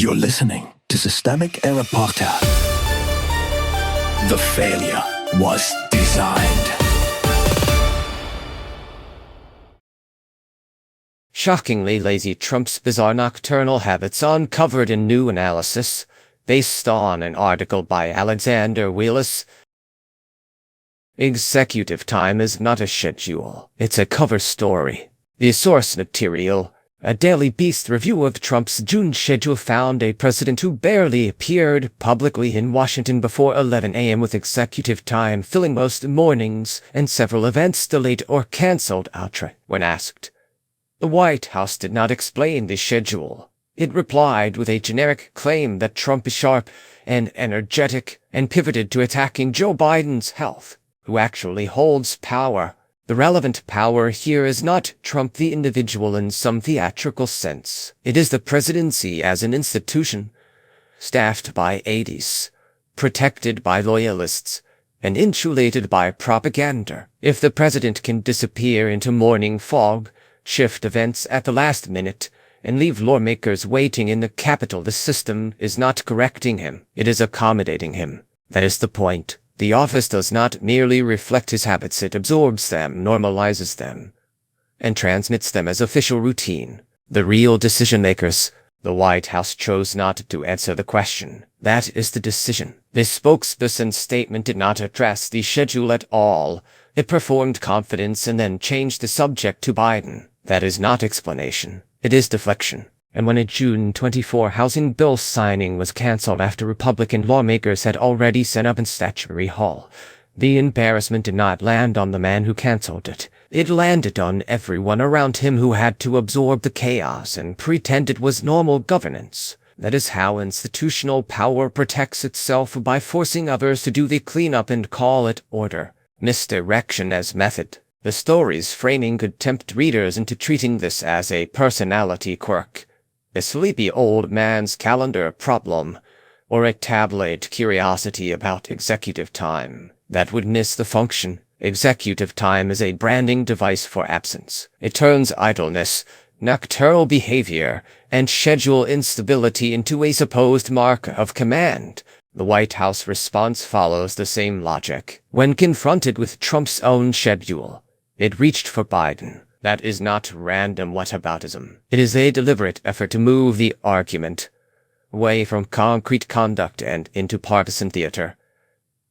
You're listening to Systemic Error Podcast. The failure was designed. Shockingly lazy Trump's bizarre nocturnal habits uncovered in new analysis, based on an article by Alexander Willis. Executive time is not a schedule, it's a cover story. The source material, a Daily Beast review of Trump's June schedule, found a president who barely appeared publicly in Washington before 11 a.m. with executive time filling most mornings and several events delayed or canceled outright. When asked, the White House did not explain the schedule. It replied with a generic claim that Trump is sharp and energetic and pivoted to attacking Joe Biden's health, who actually holds power. The relevant power here is not Trump the individual in some theatrical sense. It is the presidency as an institution, staffed by aides, protected by loyalists, and insulated by propaganda. If the president can disappear into morning fog, shift events at the last minute, and leave lawmakers waiting in the Capitol, the system is not correcting him. It is accommodating him. That is the point. The office does not merely reflect his habits, it absorbs them, normalizes them, and transmits them as official routine. The real decision-makers, the White House chose not to answer the question. That is the decision. This spokesperson's statement did not address the schedule at all. It performed confidence and then changed the subject to Biden. That is not explanation. It is deflection. And when a June 24 housing bill signing was canceled after Republican lawmakers had already set up in Statuary Hall, the embarrassment did not land on the man who canceled it. It landed on everyone around him who had to absorb the chaos and pretend it was normal governance. That is how institutional power protects itself, by forcing others to do the cleanup and call it order. Misdirection as method. The story's framing could tempt readers into treating this as a personality quirk, a sleepy old man's calendar problem, or a tabloid curiosity about executive time. That would miss the function. Executive time is a branding device for absence. It turns idleness, nocturnal behavior, and schedule instability into a supposed mark of command. The White House response follows the same logic. When confronted with Trump's own schedule, it reached for Biden. That is not random whataboutism. It is a deliberate effort to move the argument away from concrete conduct and into partisan theater,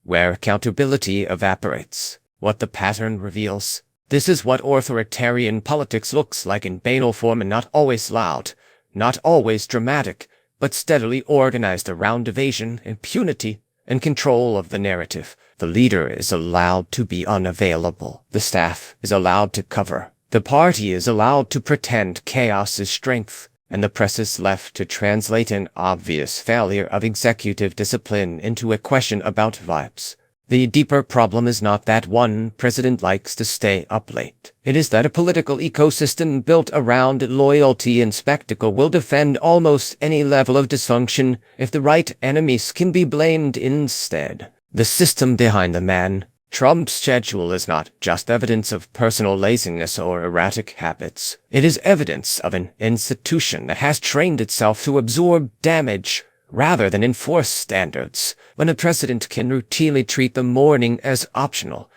where accountability evaporates. What the pattern reveals. This is what authoritarian politics looks like in banal form, and not always loud, not always dramatic, but steadily organized around evasion, impunity, and control of the narrative. The leader is allowed to be unavailable. The staff is allowed to cover. The party is allowed to pretend chaos is strength, and the press is left to translate an obvious failure of executive discipline into a question about vibes. The deeper problem is not that one president likes to stay up late. It is that a political ecosystem built around loyalty and spectacle will defend almost any level of dysfunction if the right enemies can be blamed instead. The system behind the man, Trump's schedule, is not just evidence of personal laziness or erratic habits. It is evidence of an institution that has trained itself to absorb damage rather than enforce standards. When a president can routinely treat the morning as optional,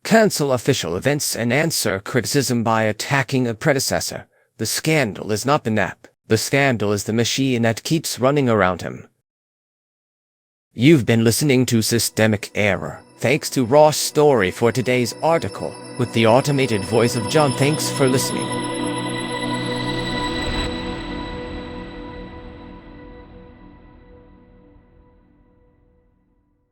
cancel official events, and answer criticism by attacking a predecessor, the scandal is not the nap. The scandal is the machine that keeps running around him. You've been listening to Systemic Error. Thanks to Ross Story for today's article, with the automated voice of John. Thanks for listening.